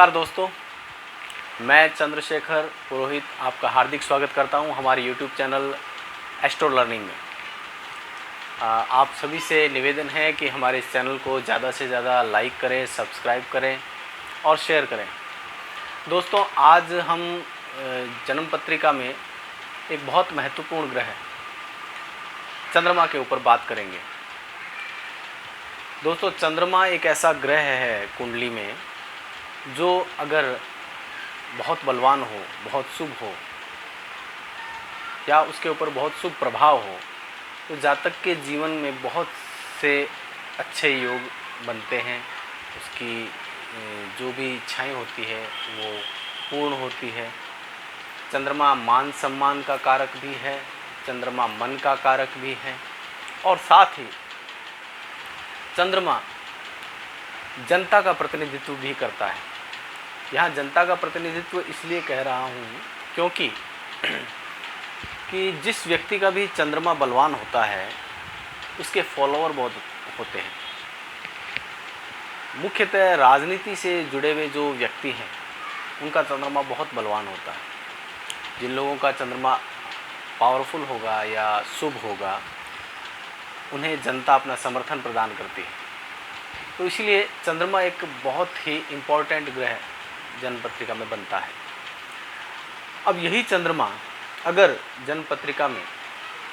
नमस्कार दोस्तों, मैं चंद्रशेखर पुरोहित आपका हार्दिक स्वागत करता हूं हमारे YouTube चैनल एस्ट्रो लर्निंग में। आप सभी से निवेदन है कि हमारे इस चैनल को ज़्यादा से ज़्यादा लाइक करें, सब्सक्राइब करें और शेयर करें। दोस्तों, आज हम जन्म पत्रिका में एक बहुत महत्वपूर्ण ग्रह चंद्रमा के ऊपर बात करेंगे। दोस्तों, चंद्रमा एक ऐसा ग्रह है कुंडली में जो अगर बहुत बलवान हो, बहुत शुभ हो या उसके ऊपर बहुत शुभ प्रभाव हो तो जातक के जीवन में बहुत से अच्छे योग बनते हैं। उसकी जो भी इच्छाएं होती है वो पूर्ण होती है। चंद्रमा मान सम्मान का कारक भी है, चंद्रमा मन का कारक भी है और साथ ही चंद्रमा जनता का प्रतिनिधित्व भी करता है। यहाँ जनता का प्रतिनिधित्व इसलिए कह रहा हूँ क्योंकि कि जिस व्यक्ति का भी चंद्रमा बलवान होता है उसके फॉलोअर बहुत होते हैं। मुख्यतः राजनीति से जुड़े हुए जो व्यक्ति हैं उनका चंद्रमा बहुत बलवान होता है। जिन लोगों का चंद्रमा पावरफुल होगा या शुभ होगा उन्हें जनता अपना समर्थन प्रदान करती है। तो इसलिए चंद्रमा एक बहुत ही इम्पोर्टेंट ग्रह जन्म पत्रिका में बनता है। अब यही चंद्रमा अगर जन्म पत्रिका में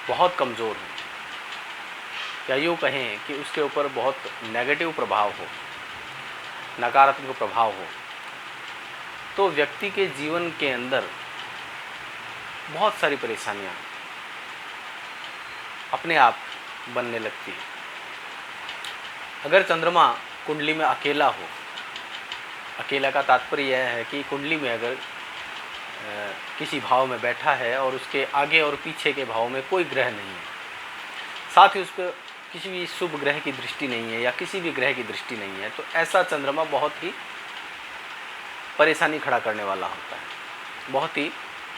बहुत कमज़ोर हो या यूँ कहें कि उसके ऊपर बहुत नेगेटिव प्रभाव हो, नकारात्मक प्रभाव हो, तो व्यक्ति के जीवन के अंदर बहुत सारी परेशानियाँ अपने आप बनने लगती है। अगर चंद्रमा कुंडली में अकेला हो, अकेला का तात्पर्य यह है कि कुंडली में अगर किसी भाव में बैठा है और उसके आगे और पीछे के भाव में कोई ग्रह नहीं है, साथ ही उस पर किसी भी शुभ ग्रह की दृष्टि नहीं है या किसी भी ग्रह की दृष्टि नहीं है, तो ऐसा चंद्रमा बहुत ही परेशानी खड़ा करने वाला होता है, बहुत ही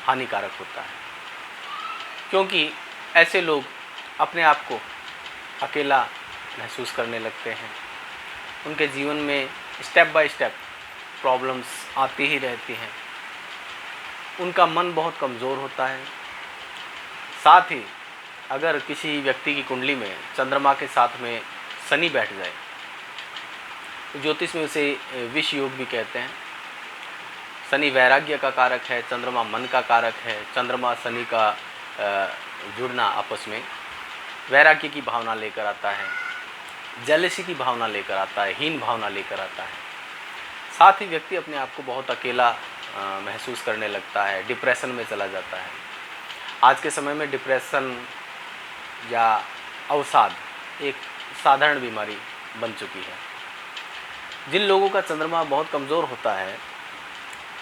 हानिकारक होता है। क्योंकि ऐसे लोग अपने आप को अकेला महसूस करने लगते हैं। उनके जीवन में स्टेप बाय स्टेप प्रॉब्लम्स आती ही रहती हैं। उनका मन बहुत कमज़ोर होता है। साथ ही अगर किसी व्यक्ति की कुंडली में चंद्रमा के साथ में शनि बैठ जाए तो ज्योतिष में उसे विष योग भी कहते हैं। शनि वैराग्य का कारक है, चंद्रमा मन का कारक है। चंद्रमा शनि का जुड़ना आपस में वैराग्य की भावना लेकर आता है, जेलसी की भावना लेकर आता है, हीन भावना लेकर आता है। साथ ही व्यक्ति अपने आप को बहुत अकेला महसूस करने लगता है, डिप्रेशन में चला जाता है। आज के समय में डिप्रेशन या अवसाद एक साधारण बीमारी बन चुकी है। जिन लोगों का चंद्रमा बहुत कमज़ोर होता है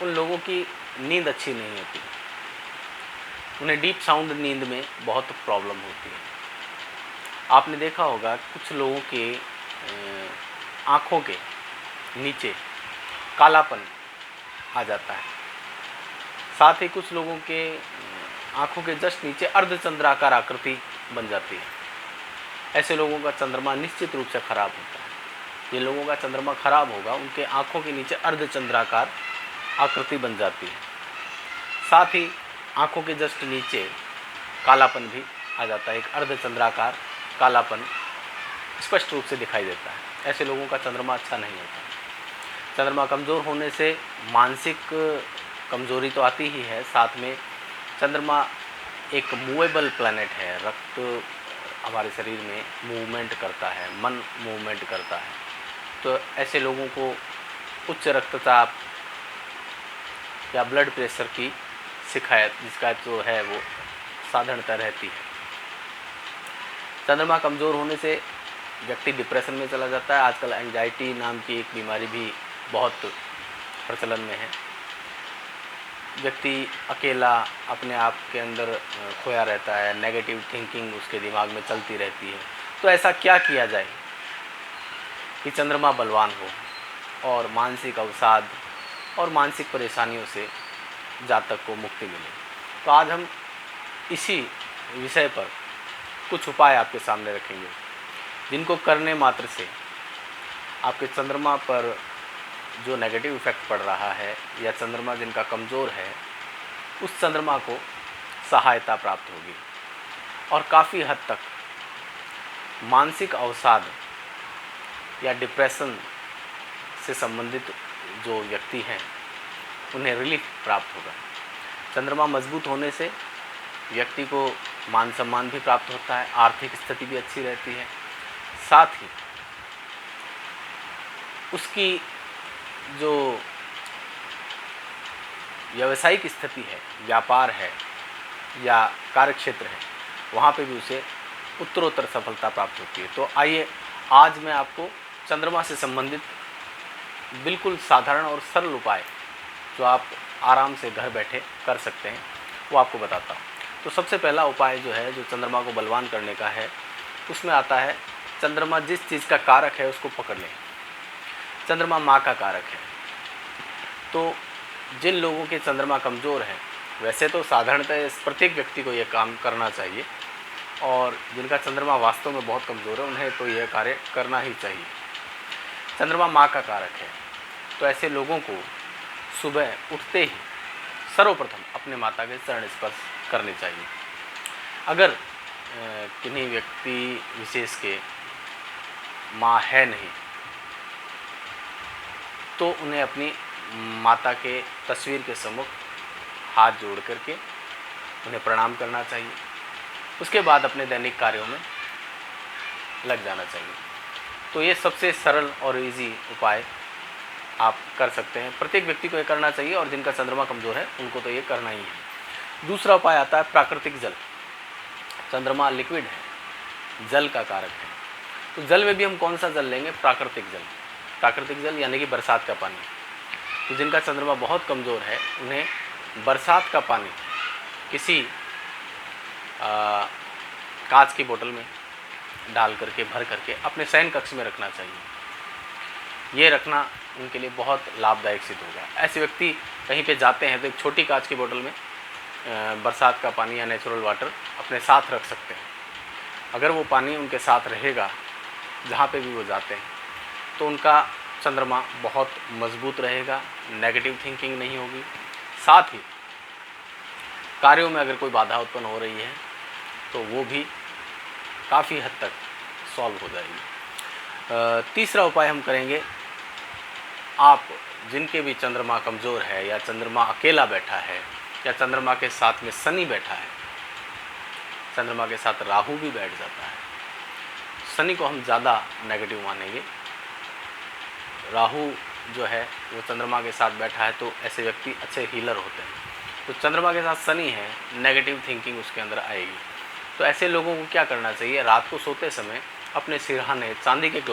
उन लोगों की नींद अच्छी नहीं होती, उन्हें डीप साउंड नींद में बहुत प्रॉब्लम होती है। आपने देखा होगा कुछ लोगों के आँखों के नीचे कालापन आ जाता है। साथ ही कुछ लोगों के आँखों के जस्ट नीचे अर्धचंद्राकार आकृति बन जाती है। ऐसे लोगों का चंद्रमा निश्चित रूप से खराब होता है। जिन लोगों का चंद्रमा खराब होगा उनके आँखों के नीचे अर्धचंद्राकार आकृति बन जाती है। साथ ही आँखों के जस्ट नीचे कालापन भी आ जाता है, एक अर्धचंद्राकार कालापन स्पष्ट रूप से दिखाई देता है। ऐसे लोगों का चंद्रमा अच्छा नहीं होता। चंद्रमा कमज़ोर होने से मानसिक कमज़ोरी तो आती ही है, साथ में चंद्रमा एक मूवेबल प्लैनेट है। रक्त हमारे शरीर में मूवमेंट करता है, मन मूवमेंट करता है। तो ऐसे लोगों को उच्च रक्तचाप या ब्लड प्रेशर की शिकायत जो है वो साधारणतः रहती है। चंद्रमा कमज़ोर होने से व्यक्ति डिप्रेशन में चला जाता है। आजकल एंजाइटी नाम की एक बीमारी भी बहुत प्रचलन में है। व्यक्ति अकेला अपने आप के अंदर खोया रहता है, नेगेटिव थिंकिंग उसके दिमाग में चलती रहती है। तो ऐसा क्या किया जाए कि चंद्रमा बलवान हो और मानसिक अवसाद और मानसिक परेशानियों से जातक को मुक्ति मिले। तो आज हम इसी विषय पर कुछ उपाय आपके सामने रखेंगे जिनको करने मात्र से आपके चंद्रमा पर जो नेगेटिव इफेक्ट पड़ रहा है या चंद्रमा जिनका कमज़ोर है, उस चंद्रमा को सहायता प्राप्त होगी और काफ़ी हद तक मानसिक अवसाद या डिप्रेशन से संबंधित जो व्यक्ति हैं उन्हें रिलीफ प्राप्त होगा। चंद्रमा मजबूत होने से व्यक्ति को मान सम्मान भी प्राप्त होता है, आर्थिक स्थिति भी अच्छी रहती है, साथ ही उसकी जो व्यावसायिक स्थिति है, व्यापार है या कार्यक्षेत्र है, वहाँ पे भी उसे उत्तरोत्तर सफलता प्राप्त होती है। तो आइए आज मैं आपको चंद्रमा से संबंधित बिल्कुल साधारण और सरल उपाय जो आप आराम से घर बैठे कर सकते हैं वो आपको बताता हूँ। तो सबसे पहला उपाय जो है, जो चंद्रमा को बलवान करने का है, उसमें आता है चंद्रमा जिस चीज़ का कारक है उसको पकड़ लें। चंद्रमा माँ का कारक है, तो जिन लोगों के चंद्रमा कमज़ोर हैं, वैसे तो साधारणतः प्रत्येक व्यक्ति को यह काम करना चाहिए, और जिनका चंद्रमा वास्तव में बहुत कमज़ोर है उन्हें तो यह कार्य करना ही चाहिए। चंद्रमा माँ का कारक है, तो ऐसे लोगों को सुबह उठते ही सर्वप्रथम अपने माता के चरण स्पर्श करने चाहिए। अगर किन्हीं व्यक्ति विशेष के माँ है नहीं, तो उन्हें अपनी माता के तस्वीर के सम्मुख हाथ जोड़ करके उन्हें प्रणाम करना चाहिए। उसके बाद अपने दैनिक कार्यों में लग जाना चाहिए। तो ये सबसे सरल और इजी उपाय आप कर सकते हैं। प्रत्येक व्यक्ति को ये करना चाहिए, और जिनका चंद्रमा कमज़ोर है उनको तो ये करना ही है। दूसरा उपाय आता है प्राकृतिक जल। चंद्रमा लिक्विड है, जल का कारक है, तो जल में भी हम कौन सा जल लेंगे? प्राकृतिक जल। प्राकृतिक जल यानी कि बरसात का पानी। तो जिनका चंद्रमा बहुत कमज़ोर है उन्हें बरसात का पानी किसी कांच की बोतल में डाल करके, भर करके अपने शयन कक्ष में रखना चाहिए। ये रखना उनके लिए बहुत लाभदायक सिद्ध होगा। ऐसे व्यक्ति कहीं पे जाते हैं तो एक छोटी कांच की बोतल में बरसात का पानी या नेचुरल वाटर अपने साथ रख सकते हैं। अगर वो पानी उनके साथ रहेगा जहाँ पे भी वो जाते हैं, तो उनका चंद्रमा बहुत मजबूत रहेगा, नेगेटिव थिंकिंग नहीं होगी। साथ ही कार्यों में अगर कोई बाधा उत्पन्न हो रही है तो वो भी काफ़ी हद तक सॉल्व हो जाएगी। तीसरा उपाय हम करेंगे, आप जिनके भी चंद्रमा कमज़ोर है या चंद्रमा अकेला बैठा है या चंद्रमा के साथ में शनि बैठा है, चंद्रमा के साथ राहु भी बैठ जाता है। शनि को हम ज़्यादा नेगेटिव मानेंगे। राहु जो है वो चंद्रमा के साथ बैठा है, तो ऐसे व्यक्ति अच्छे हीलर होते हैं। तो चंद्रमा के साथ शनि है, नेगेटिव थिंकिंग उसके अंदर आएगी। तो ऐसे लोगों को क्या करना चाहिए? रात को सोते समय अपने सिरहाने चांदी के एक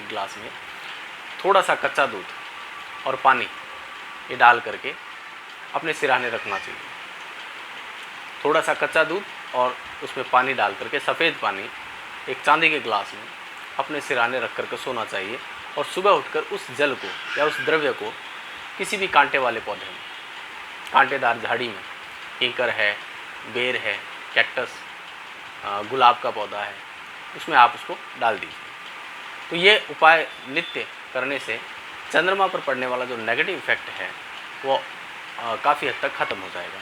गिलास में थोड़ा सा कच्चा दूध और पानी ये डाल करके अपने सिरहाने रखना चाहिए। थोड़ा सा कच्चा दूध और उसमें पानी डाल करके, सफ़ेद पानी एक चांदी के गिलास में अपने सिरहाने रख करके सोना चाहिए। और सुबह उठकर उस जल को या उस द्रव्य को किसी भी कांटे वाले पौधे में, कांटेदार झाड़ी में, कीकर है, बेर है, कैक्टस, गुलाब का पौधा है, उसमें आप उसको डाल दीजिए। तो ये उपाय नित्य करने से चंद्रमा पर पड़ने वाला जो नेगेटिव इफेक्ट है वो काफ़ी हद तक ख़त्म हो जाएगा।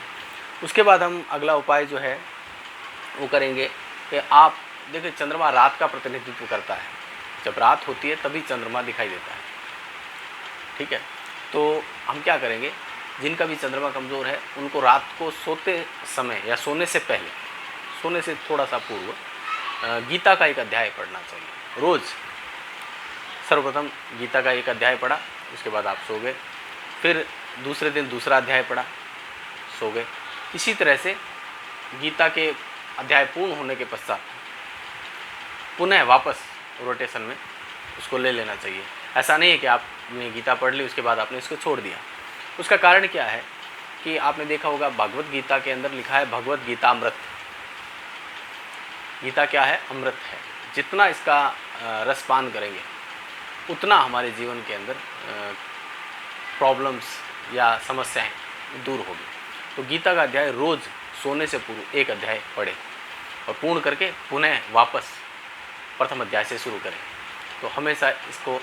उसके बाद हम अगला उपाय जो है वो करेंगे कि आप देखिए, चंद्रमा रात का प्रतिनिधित्व करता है। जब रात होती है तभी चंद्रमा दिखाई देता है, ठीक है। तो हम क्या करेंगे, जिनका भी चंद्रमा कमज़ोर है उनको रात को सोते समय या सोने से पहले, सोने से थोड़ा सा पूर्व गीता का एक अध्याय पढ़ना चाहिए रोज़। सर्वप्रथम गीता का एक अध्याय पढ़ा, उसके बाद आप सो गए, फिर दूसरे दिन दूसरा अध्याय पढ़ा, सो गए। इसी तरह से गीता के अध्याय पूर्ण होने के पश्चात पुनः वापस रोटेशन में उसको ले लेना चाहिए। ऐसा नहीं है कि आपने गीता पढ़ ली उसके बाद आपने इसको छोड़ दिया। उसका कारण क्या है कि आपने देखा होगा भगवत गीता के अंदर लिखा है भगवत गीता अमृत। गीता क्या है? अमृत है। जितना इसका रसपान करेंगे उतना हमारे जीवन के अंदर प्रॉब्लम्स या समस्याएं दूर होगी। तो गीता का अध्याय रोज़ सोने से पूर्व एक अध्याय पढ़ें और पूर्ण करके पुनः वापस प्रथम अध्याय से शुरू करें। तो हमेशा इसको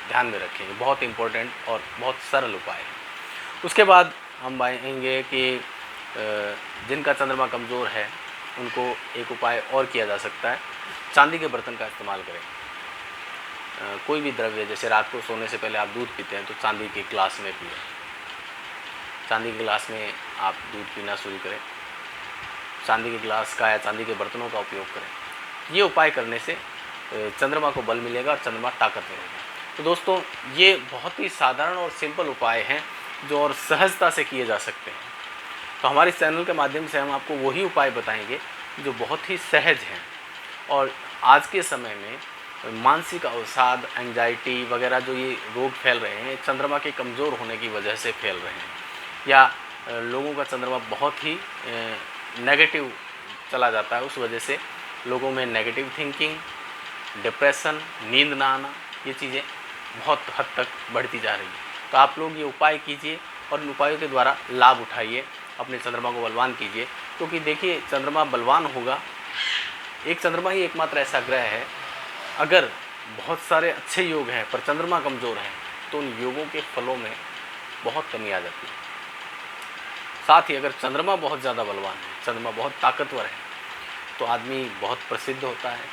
ध्यान में रखेंगे। बहुत इम्पोर्टेंट और बहुत सरल उपाय है। उसके बाद हम आएंगे कि जिनका चंद्रमा कमज़ोर है उनको एक उपाय और किया जा सकता है, चांदी के बर्तन का इस्तेमाल करें। कोई भी द्रव्य, जैसे रात को सोने से पहले आप दूध पीते हैं तो चांदी के गिलास में पिए, चांदी के गिलास में आप दूध पीना शुरू करें, चांदी के गिलास का या चांदी के बर्तनों का उपयोग करें। ये उपाय करने से चंद्रमा को बल मिलेगा और चंद्रमा ताकतवर होगा। तो दोस्तों, ये बहुत ही साधारण और सिंपल उपाय हैं जो और सहजता से किए जा सकते हैं। तो हमारे चैनल के माध्यम से हम आपको वही उपाय बताएंगे जो बहुत ही सहज हैं और आज के समय में मानसिक अवसाद, एंजाइटी वगैरह जो ये रोग फैल रहे हैं, चंद्रमा के कमज़ोर होने की वजह से फैल रहे हैं, या लोगों का चंद्रमा बहुत ही नेगेटिव चला जाता है, उस वजह से लोगों में नेगेटिव थिंकिंग, डिप्रेशन, नींद ना आना, ये चीज़ें बहुत हद तक बढ़ती जा रही है। तो आप लोग ये उपाय कीजिए और इन उपायों के द्वारा लाभ उठाइए, अपने चंद्रमा को बलवान कीजिए। क्योंकि देखिए, चंद्रमा बलवान होगा, एक चंद्रमा ही एकमात्र ऐसा ग्रह है, अगर बहुत सारे अच्छे योग हैं पर चंद्रमा कमज़ोर है तो उन योगों के फलों में बहुत कमी आ जाती है। साथ ही अगर चंद्रमा बहुत ज़्यादा बलवान है, चंद्रमा बहुत ताकतवर है, तो आदमी बहुत प्रसिद्ध होता है,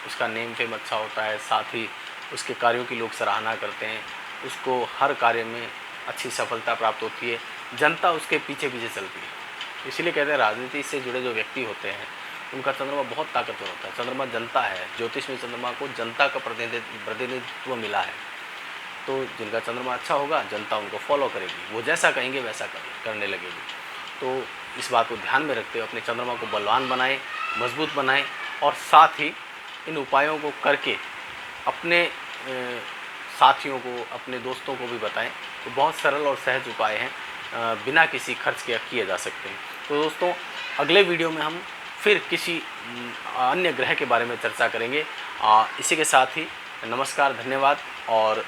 उसका नेम फेम अच्छा होता है, साथ ही उसके कार्यों की लोग सराहना करते हैं, उसको हर कार्य में अच्छी सफलता प्राप्त होती है, जनता उसके पीछे पीछे चलती है। इसलिए कहते हैं राजनीति से जुड़े जो व्यक्ति होते हैं उनका चंद्रमा बहुत ताकतवर होता है। चंद्रमा जनता है, ज्योतिष में चंद्रमा को जनता का प्रतिनिधित्व मिला है। तो जिनका चंद्रमा अच्छा होगा, जनता उनको फॉलो करेगी, वो जैसा कहेंगे वैसा करने लगेगी। तो इस बात को ध्यान में रखते हुए अपने चंद्रमा को बलवान बनाएं, मजबूत बनाएं और साथ ही इन उपायों को करके अपने साथियों को, अपने दोस्तों को भी बताएं। तो बहुत सरल और सहज उपाय हैं, बिना किसी खर्च के किए जा सकते हैं। तो दोस्तों, अगले वीडियो में हम फिर किसी अन्य ग्रह के बारे में चर्चा करेंगे। इसी के साथ ही नमस्कार, धन्यवाद, और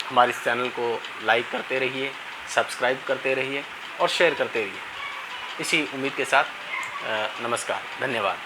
हमारे इस चैनल को लाइक करते रहिए, सब्सक्राइब करते रहिए और शेयर करते रहिए। इसी उम्मीद के साथ नमस्कार, धन्यवाद।